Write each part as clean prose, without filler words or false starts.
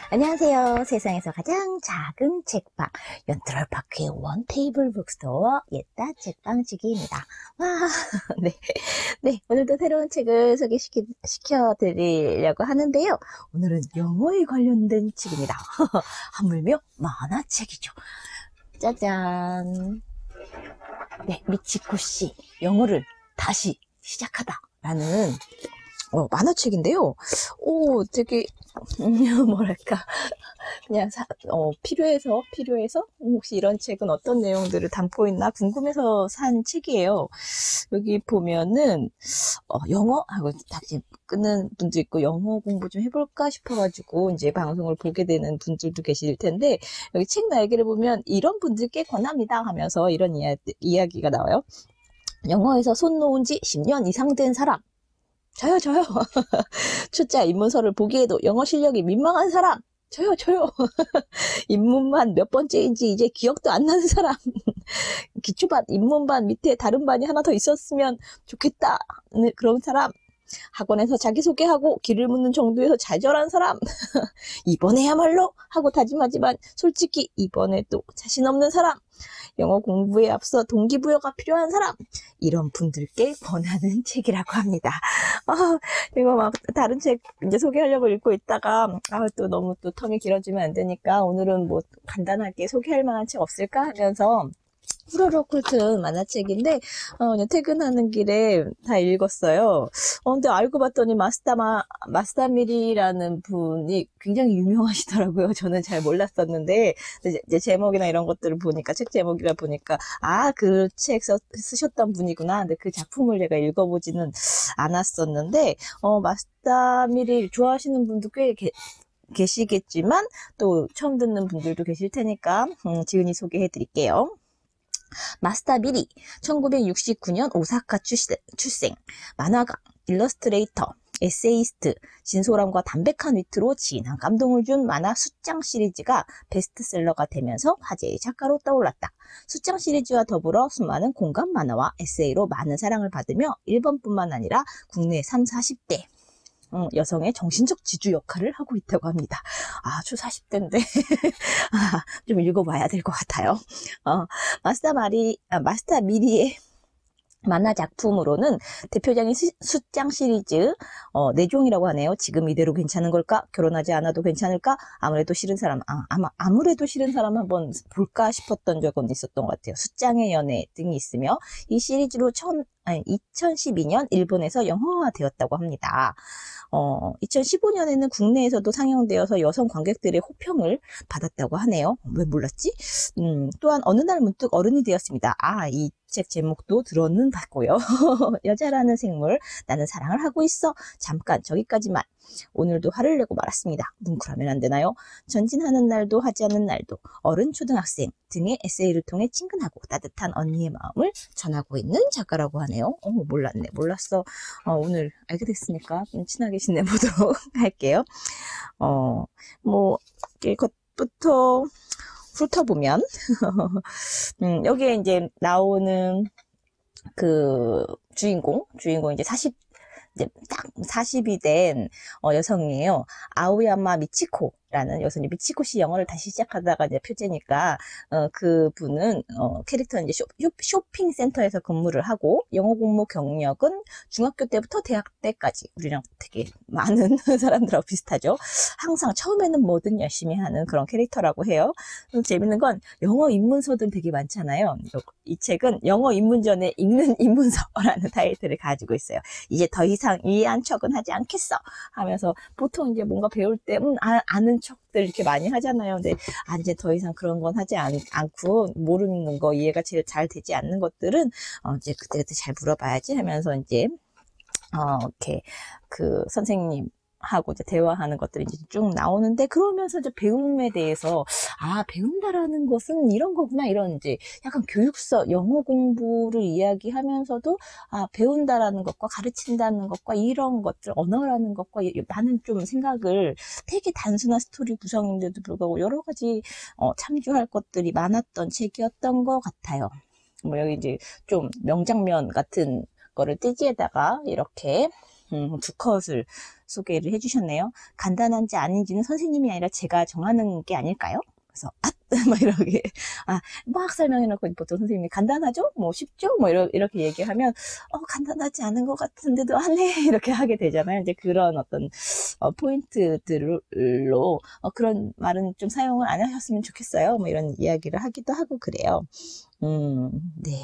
안녕하세요. 세상에서 가장 작은 책방 연트럴파크의 원테이블 북스토어 옛다 책방지기입니다. 와, 네, 네, 오늘도 새로운 책을 소개시켜드리려고 하는데요. 오늘은 영어에 관련된 책입니다. 하물며 만화책이죠. 짜잔. 네, 미치코 씨 영어를 다시 시작하다라는 만화책인데요. 되게 뭐랄까 그냥 필요해서 혹시 이런 책은 어떤 내용들을 담고 있나 궁금해서 산 책이에요. 여기 보면은 영어 하고 다시 끊는 분도 있고 영어 공부 좀 해볼까 싶어가지고 이제 방송을 보게 되는 분들도 계실 텐데, 여기 책 날개를 보면 이런 분들께 권합니다 하면서 이런 이야기가 나와요. 영어에서 손 놓은 지 10년 이상 된 사람, 저요. 초짜 입문서를 보기에도 영어 실력이 민망한 사람, 저요. 입문반 몇 번째인지 이제 기억도 안 나는 사람, 기초반, 입문반 밑에 다른 반이 하나 더 있었으면 좋겠다, 그런 사람, 학원에서 자기소개하고 길을 묻는 정도에서 좌절한 사람, 이번에야말로 하고 다짐하지만 솔직히 이번에도 자신 없는 사람, 영어 공부에 앞서 동기부여가 필요한 사람, 이런 분들께 권하는 책이라고 합니다. 이거 막 다른 책 이제 소개하려고 읽고 있다가 또 너무 또 텀이 길어지면 안 되니까 오늘은 뭐 간단하게 소개할 만한 책 없을까 하면서 후루룩 훑은 만화책인데 그냥 퇴근하는 길에 다 읽었어요. 근데 알고 봤더니 마스다미리라는 분이 굉장히 유명하시더라고요. 저는 잘 몰랐었는데 이제 제목이나 이런 것들을 보니까, 책 제목이라 보니까 그 책 쓰셨던 분이구나. 근데 그 작품을 제가 읽어보지는 않았었는데 마스다미리 좋아하시는 분도 꽤 계시겠지만 또 처음 듣는 분들도 계실 테니까 지은이 소개해 드릴게요. 마스다 미리, 1969년 오사카 출생, 만화가, 일러스트레이터, 에세이스트, 진솔함과 담백한 위트로 진한 감동을 준 만화 숫장 시리즈가 베스트셀러가 되면서 화제의 작가로 떠올랐다. 숫장 시리즈와 더불어 수많은 공감 만화와 에세이로 많은 사랑을 받으며 일본뿐만 아니라 국내 30, 40대 여성의 정신적 지주 역할을 하고 있다고 합니다. 저 40대인데 좀 읽어봐야 될 것 같아요. 마스다 미리의 만화 작품으로는 대표적인 숫장 시리즈 4종이라고 하네요. 지금 이대로 괜찮은 걸까? 결혼하지 않아도 괜찮을까? 아무래도 싫은 사람, 아무래도 싫은 사람 한번 볼까 싶었던 적은 있었던 것 같아요. 숫장의 연애 등이 있으며 이 시리즈로 2012년 일본에서 영화화 되었다고 합니다. 2015년에는 국내에서도 상영되어서 여성 관객들의 호평을 받았다고 하네요. 왜 몰랐지? 또한 어느 날 문득 어른이 되었습니다. 이 책 제목도 들어는 봤고요. 여자라는 생물, 나는 사랑을 하고 있어. 잠깐 저기까지만. 오늘도 화를 내고 말았습니다. 뭉클하면 안 되나요? 전진하는 날도 하지 않는 날도, 어른 초등학생 등의 에세이를 통해 친근하고 따뜻한 언니의 마음을 전하고 있는 작가라고 하네요. 몰랐어. 오늘 알게 됐으니까 좀 친하게 지내보도록 할게요. 이것부터 훑어보면 여기에 이제 나오는 그 주인공 이제 이제 딱 40이 된 여성이에요. 아오야마 미치코라는 여성이, 미치코 씨 영어를 다시 시작하다가 이제 표제니까 그 분은 캐릭터는 이제 쇼핑 센터에서 근무를 하고 영어 공부 경력은 중학교 때부터 대학 때까지, 우리랑 되게 많은 사람들하고 비슷하죠. 항상 처음에는 뭐든 열심히 하는 그런 캐릭터라고 해요. 재밌는 건 영어 입문서들 되게 많잖아요. 이 책은 영어 입문 전에 읽는 입문서라는 타이틀을 가지고 있어요. 이제 더 이상 이해한 척은 하지 않겠어 하면서, 보통 이제 뭔가 배울 때 아는 척들 이렇게 많이 하잖아요. 근데 이제 더 이상 그런 건 하지 않고, 모르는 거, 이해가 제일 잘 되지 않는 것들은 이제 그때그때 잘 물어봐야지 하면서 이제 이렇게 그 선생님 하고 이제 대화하는 것들이 이제 쭉 나오는데, 그러면서 이제 배움에 대해서 배운다라는 것은 이런 거구나, 이런 이제 약간 교육서 영어 공부를 이야기하면서도 배운다라는 것과 가르친다는 것과 이런 것들, 언어라는 것과 많은 좀 생각을, 되게 단순한 스토리 구성인데도 불구하고 여러 가지 참조할 것들이 많았던 책이었던 것 같아요. 여기 이제 좀 명장면 같은 거를 띠지에다가 이렇게 두 컷을 소개를 해주셨네요. 간단한지 아닌지는 선생님이 아니라 제가 정하는 게 아닐까요? 그래서 막 이렇게 막 설명해놓고 보통 선생님이 간단하죠? 뭐 쉽죠? 뭐 이렇게 얘기하면 간단하지 않은 것 같은데도 네 이렇게 하게 되잖아요. 이제 그런 어떤 포인트들로 그런 말은 좀 사용을 안 하셨으면 좋겠어요. 뭐 이런 이야기를 하기도 하고 그래요. 네.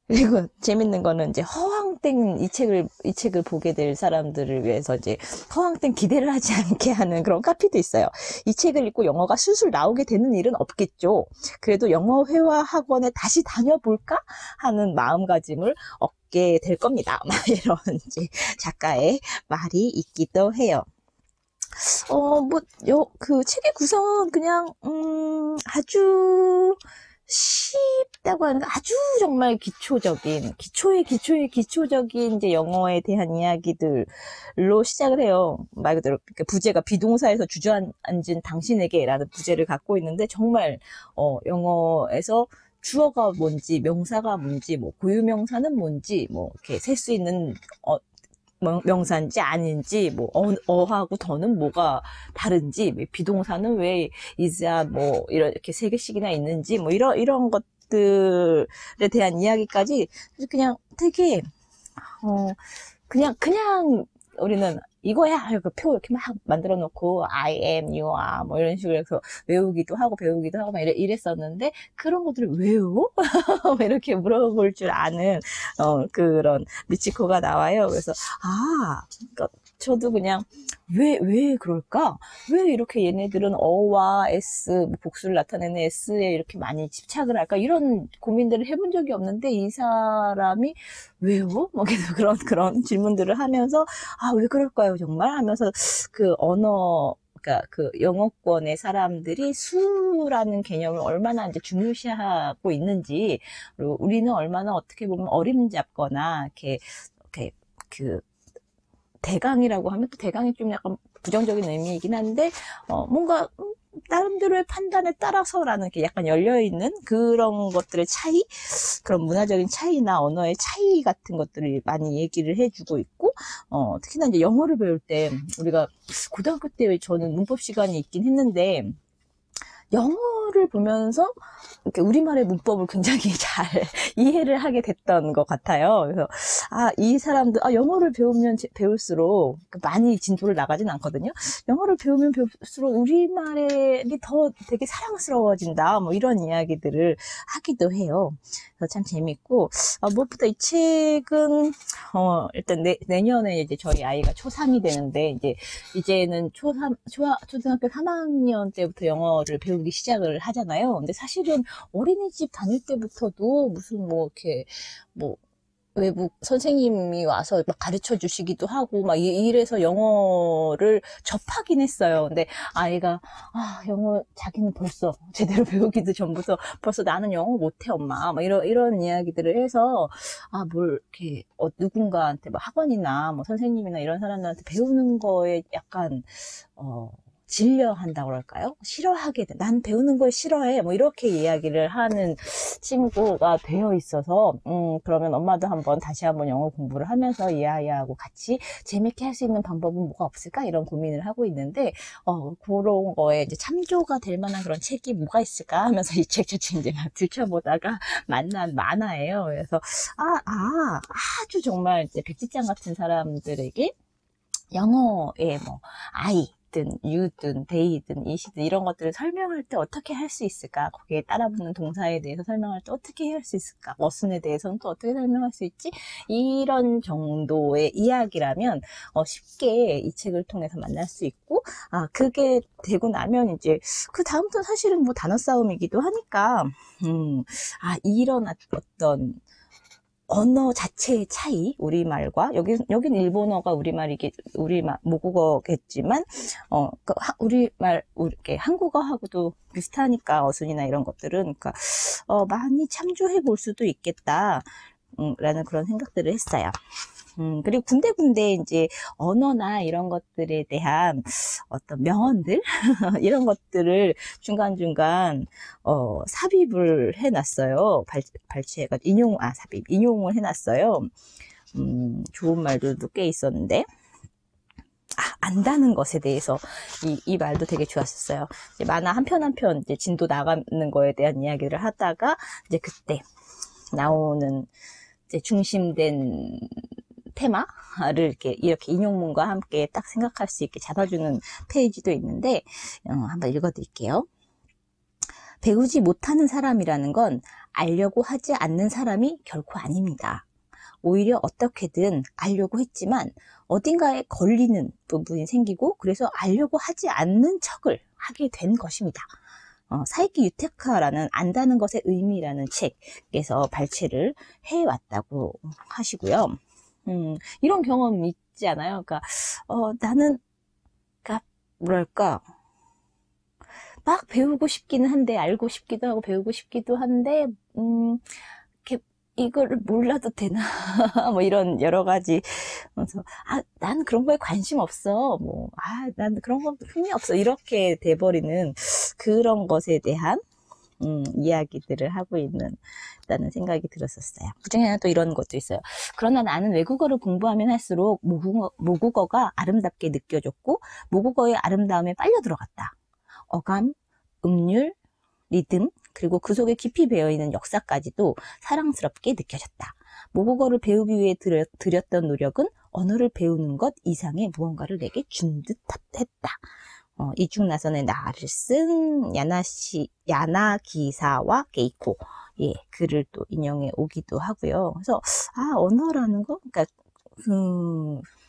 그리고 재밌는 거는 이제 허황된 이 책을 보게 될 사람들을 위해서 이제 허황된 기대를 하지 않게 하는 그런 카피도 있어요. 이 책을 읽고 영어가 술술 나오게 되는 일은 없겠죠. 그래도 영어 회화 학원에 다시 다녀볼까 하는 마음가짐을 얻게 될 겁니다. 이런 이제 작가의 말이 있기도 해요. 그 책의 구성은 그냥, 아주 쉽다고 하는 아주 정말 기초적인 이제 영어에 대한 이야기들로 시작을 해요. 말 그대로 부제가 비동사에서 주저앉은 당신에게라는 부제를 갖고 있는데 정말, 영어에서 주어가 뭔지, 명사가 뭔지, 뭐, 고유명사는 뭔지, 뭐, 이렇게 셀 수 있는, 명사인지 아닌지, 뭐, 어하고 더는 뭐가 다른지, 비동사는 왜 is야, 뭐, 이렇게 세 개씩이나 있는지, 뭐, 이런 것들에 대한 이야기까지 그냥 되게, 그냥 우리는 이거야! 이렇게 표 이렇게 막 만들어 놓고, I am, you are, 뭐 이런 식으로 해서 배우기도 하고 막 이랬었는데, 그런 것들을 외워? 이렇게 물어볼 줄 아는, 그런 미치코가 나와요. 그래서, 그러니까 저도 그냥, 왜 그럴까? 왜 이렇게 얘네들은 어와 S, 뭐 복수를 나타내는 S에 이렇게 많이 집착을 할까? 이런 고민들을 해본 적이 없는데, 이 사람이 왜요? 뭐 계속 그런 질문들을 하면서, 왜 그럴까요? 정말? 하면서 그 그러니까 그 영어권의 사람들이 수라는 개념을 얼마나 이제 중요시하고 있는지, 그리고 우리는 얼마나 어떻게 보면 어림잡거나, 이렇게 그, 대강이라고 하면 또 대강이 좀 약간 부정적인 의미이긴 한데, 뭔가, 나름대로의 판단에 따라서라는 게 약간 열려있는 그런 것들의 차이? 그런 문화적인 차이나 언어의 차이 같은 것들을 많이 얘기를 해주고 있고, 특히나 이제 영어를 배울 때, 우리가 고등학교 때 저는 문법 시간이 있긴 했는데, 영어를 보면서 이렇게 우리말의 문법을 굉장히 잘 이해를 하게 됐던 것 같아요. 그래서 이 사람들 영어를 배우면 배울수록 많이 진도를 나가진 않거든요. 영어를 배우면 배울수록 우리말이 더 되게 사랑스러워진다. 뭐 이런 이야기들을 하기도 해요. 그래서 참 재밌고, 무엇보다 이 책은 일단 내년에 이제 저희 아이가 초3이 되는데, 이제는 초등학교 3학년 때부터 영어를 배우기 시작을 하잖아요. 근데 사실은 어린이집 다닐 때부터도 무슨 이렇게 외국 선생님이 와서 막 가르쳐 주시기도 하고 막 이래서 영어를 접하긴 했어요. 근데 아이가 영어 자기는 벌써 제대로 배우기도 전부터 벌써 나는 영어 못해 엄마 막 이런 이야기들을 해서 뭘 이렇게 누군가한테 학원이나 선생님이나 이런 사람들한테 배우는 거에 약간 질려한다고 그럴까요? 싫어하게 돼. 난 배우는 걸 싫어해. 이렇게 이야기를 하는 친구가 되어 있어서, 그러면 엄마도 다시 한번 영어 공부를 하면서 이 아이하고 같이 재밌게 할 수 있는 방법은 뭐가 없을까? 이런 고민을 하고 있는데, 그런 거에 이제 참조가 될 만한 그런 책이 뭐가 있을까? 하면서 이 책 자체 이제 막 들춰보다가 만난 만화예요. 그래서, 아주 정말 이제 백지장 같은 사람들에게 영어의 I, you든, they든, it이든 이런 것들을 설명할 때 어떻게 할 수 있을까? 거기에 따라붙는 동사에 대해서 설명할 때 어떻게 할 수 있을까? what은에 대해서는 또 어떻게 설명할 수 있지? 이런 정도의 이야기라면 쉽게 이 책을 통해서 만날 수 있고, 그게 되고 나면 이제 그 다음부터 사실은 단어 싸움이기도 하니까 이런 어떤 언어 자체의 차이, 우리말과, 여긴 일본어가 모국어겠지만, 우리말, 이렇게 한국어하고도 비슷하니까, 어순이나 이런 것들은, 그러니까, 많이 참조해 볼 수도 있겠다, 라는 그런 생각들을 했어요. 그리고 군데군데 이제 언어나 이런 것들에 대한 어떤 명언들 이런 것들을 중간중간 삽입을 해놨어요. 발췌가 인용을 해놨어요. 좋은 말들도 꽤 있었는데, 안다는 것에 대해서 이 말도 되게 좋았었어요. 이제 만화 한 편 한 편 이제 진도 나가는 거에 대한 이야기를 하다가 이제 그때 나오는 이제 중심된 테마를 이렇게 인용문과 함께 딱 생각할 수 있게 잡아주는 페이지도 있는데, 한번 읽어드릴게요. 배우지 못하는 사람이라는 건 알려고 하지 않는 사람이 결코 아닙니다. 오히려 어떻게든 알려고 했지만 어딘가에 걸리는 부분이 생기고 그래서 알려고 하지 않는 척을 하게 된 것입니다. 사이키 유테카라는 안다는 것의 의미라는 책에서 발췌를 해왔다고 하시고요. 이런 경험 있지 않아요? 그러니까 나는 뭐랄까 막 배우고 싶기는 한데 알고 싶기도 하고 배우고 싶기도 한데 이거를 몰라도 되나 뭐 이런 여러 가지. 그래서 난 그런 거에 관심 없어, 난 그런 거 흥미 없어, 이렇게 돼버리는 그런 것에 대한 이야기들을 하고 있다는 생각이 들었었어요. 그중에 하나 또 이런 것도 있어요. 그러나 나는 외국어를 공부하면 할수록 모국어가 아름답게 느껴졌고 모국어의 아름다움에 빨려 들어갔다. 어감, 음률, 리듬, 그리고 그 속에 깊이 배어있는 역사까지도 사랑스럽게 느껴졌다. 모국어를 배우기 위해 들였던 노력은 언어를 배우는 것 이상의 무언가를 내게 준 듯했다. 이중나선의 나를 쓴 야나기사와 게이코, 글을 또 인용해 오기도 하고요. 그래서 언어라는 거, 그러니까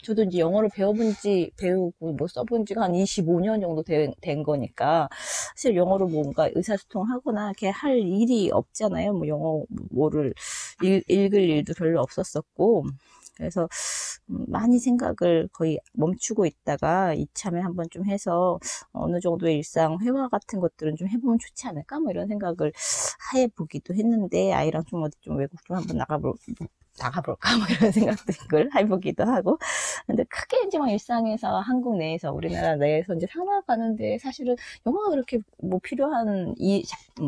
저도 이제 영어를 배우고 써본 지가 한 25년 정도 된 거니까, 사실 영어로 뭔가 의사소통하거나 이렇게 할 일이 없잖아요. 영어를 읽을 일도 별로 없었었고, 그래서 많이 생각을 거의 멈추고 있다가 이참에 한번 좀 해서 어느 정도의 일상 회화 같은 것들은 좀 해보면 좋지 않을까? 이런 생각을 해보기도 했는데, 아이랑 좀 어디 좀 외국 좀 한번 나가볼까 이런 생각들을 해보기도 하고. 근데 크게 이제 일상에서 한국 내에서 우리나라 내에서 이제 살아가는데 사실은 영어가 그렇게 필요한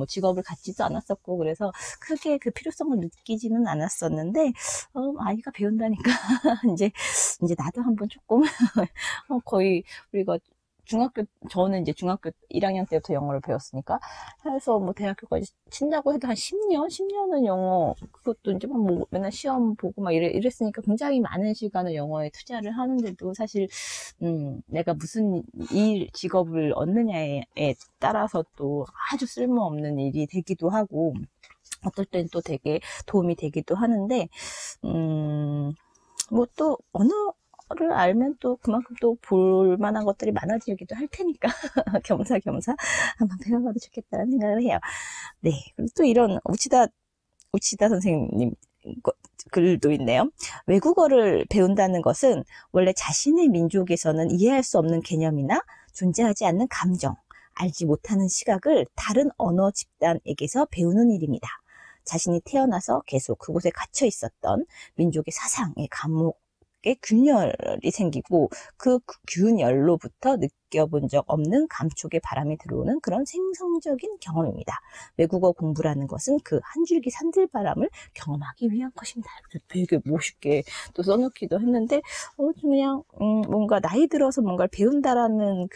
직업을 갖지도 않았었고, 그래서 크게 그 필요성을 느끼지는 않았었는데, 아이가 배운다니까 이제 나도 한번 조금 거의 우리가 저는 이제 중학교 1학년 때부터 영어를 배웠으니까, 해서 대학교까지 친다고 해도 한 10년은 영어, 그것도 이제 맨날 시험 보고 이랬으니까 굉장히 많은 시간을 영어에 투자를 하는데도 사실, 내가 무슨 직업을 얻느냐에 따라서 또 아주 쓸모없는 일이 되기도 하고, 어떨 땐 또 되게 도움이 되기도 하는데, 또 언어를 알면 또 그만큼 또 볼만한 것들이 많아지기도 할 테니까 겸사겸사 한번 배워봐도 좋겠다는 생각을 해요. 네, 그리고 또 이런 우치다 선생님 글도 있네요. 외국어를 배운다는 것은 원래 자신의 민족에서는 이해할 수 없는 개념이나 존재하지 않는 감정, 알지 못하는 시각을 다른 언어 집단에게서 배우는 일입니다. 자신이 태어나서 계속 그곳에 갇혀 있었던 민족의 사상의 감옥에 균열이 생기고 그 균열로부터 느껴본 적 없는 감촉의 바람이 들어오는 그런 생성적인 경험입니다. 외국어 공부라는 것은 그 한 줄기 산들바람을 경험하기 위한 것입니다. 되게 멋있게 또 써놓기도 했는데, 그냥 뭔가 나이 들어서 뭔가를 배운다라는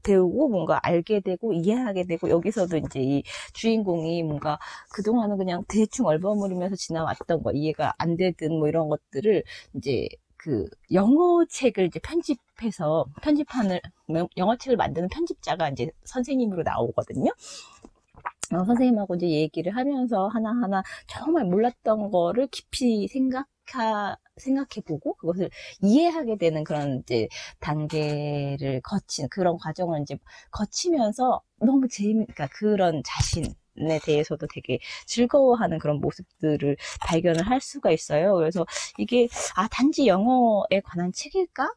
배우고 뭔가 알게 되고 이해하게 되고, 여기서도 이제 이 주인공이 뭔가 그동안은 그냥 대충 얼버무리면서 지나왔던 거, 이해가 안 되든 이런 것들을 이제 영어 책을 이제 영어 책을 만드는 편집자가 이제 선생님으로 나오거든요. 선생님하고 이제 얘기를 하면서 하나하나 정말 몰랐던 거를 깊이 생각해보고 그것을 이해하게 되는 그런 이제 단계를 그런 과정을 이제 거치면서 너무 그러니까 그런 자신에 대해서도 되게 즐거워하는 그런 모습들을 발견을 할 수가 있어요. 그래서 이게 단지 영어에 관한 책일까?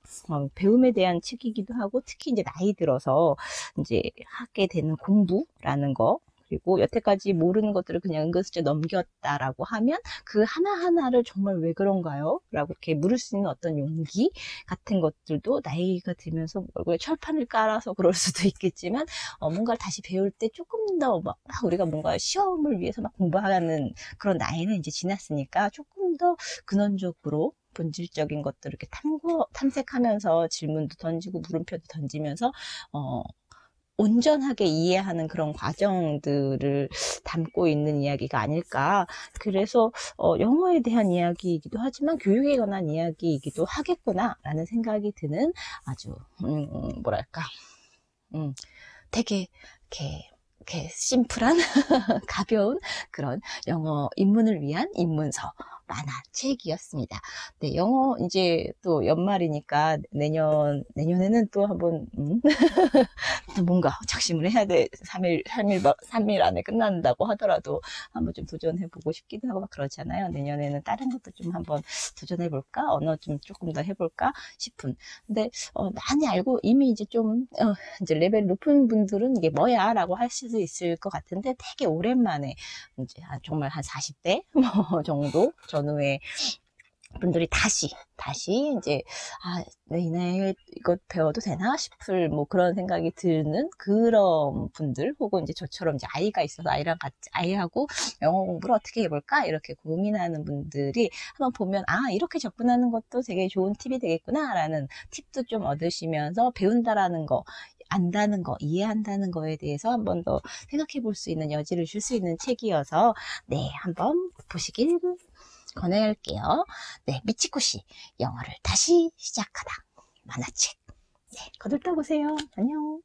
배움에 대한 책이기도 하고, 특히 이제 나이 들어서 이제 하게 되는 공부라는 거, 그리고 여태까지 모르는 것들을 그냥 은근슬쩍 넘겼다라고 하면 그 하나하나를 정말 왜 그런가요? 라고 이렇게 물을 수 있는 어떤 용기 같은 것들도 나이가 들면서 얼굴에 철판을 깔아서 그럴 수도 있겠지만, 뭔가를 다시 배울 때 조금 더 우리가 뭔가 시험을 위해서 공부하는 그런 나이는 이제 지났으니까 조금 조금 더 근원적으로 본질적인 것들을 이렇게 탐색하면서 질문도 던지고 물음표도 던지면서 온전하게 이해하는 그런 과정들을 담고 있는 이야기가 아닐까. 그래서 영어에 대한 이야기이기도 하지만 교육에 관한 이야기이기도 하겠구나라는 생각이 드는 아주 뭐랄까 되게 이렇게 심플한 가벼운 그런 영어 입문을 위한 입문서 만화책이었습니다. 네, 영어 이제 또 연말이니까 내년에는 또 한번 또 뭔가 작심을 해야 돼. 3일 안에 끝난다고 하더라도 한번 좀 도전해보고 싶기도 하고 막 그렇잖아요. 내년에는 다른 것도 좀 한번 도전해볼까? 언어 좀 조금 더 해볼까? 싶은. 근데, 많이 알고 이미 이제 좀, 이제 레벨 높은 분들은 이게 뭐야? 라고 할 수도 있을 것 같은데 되게 오랜만에 이제 정말 한 40대 뭐 정도 전후에 분들이 다시 이제 이 나이에 이거 배워도 되나 싶을 뭐 그런 생각이 드는 그런 분들, 혹은 이제 저처럼 이제 아이가 있어서 아이하고 영어 공부를 어떻게 해볼까 이렇게 고민하는 분들이 한번 보면 이렇게 접근하는 것도 되게 좋은 팁이 되겠구나 라는 팁도 좀 얻으시면서 배운다라는 거, 안다는 거, 이해한다는 거에 대해서 한 번 더 생각해 볼 수 있는 여지를 줄 수 있는 책이어서 네, 한번 보시길 권할게요. 네, 미치코씨 영어를 다시 시작하다 만화책. 네, 거들떠 보세요. 안녕.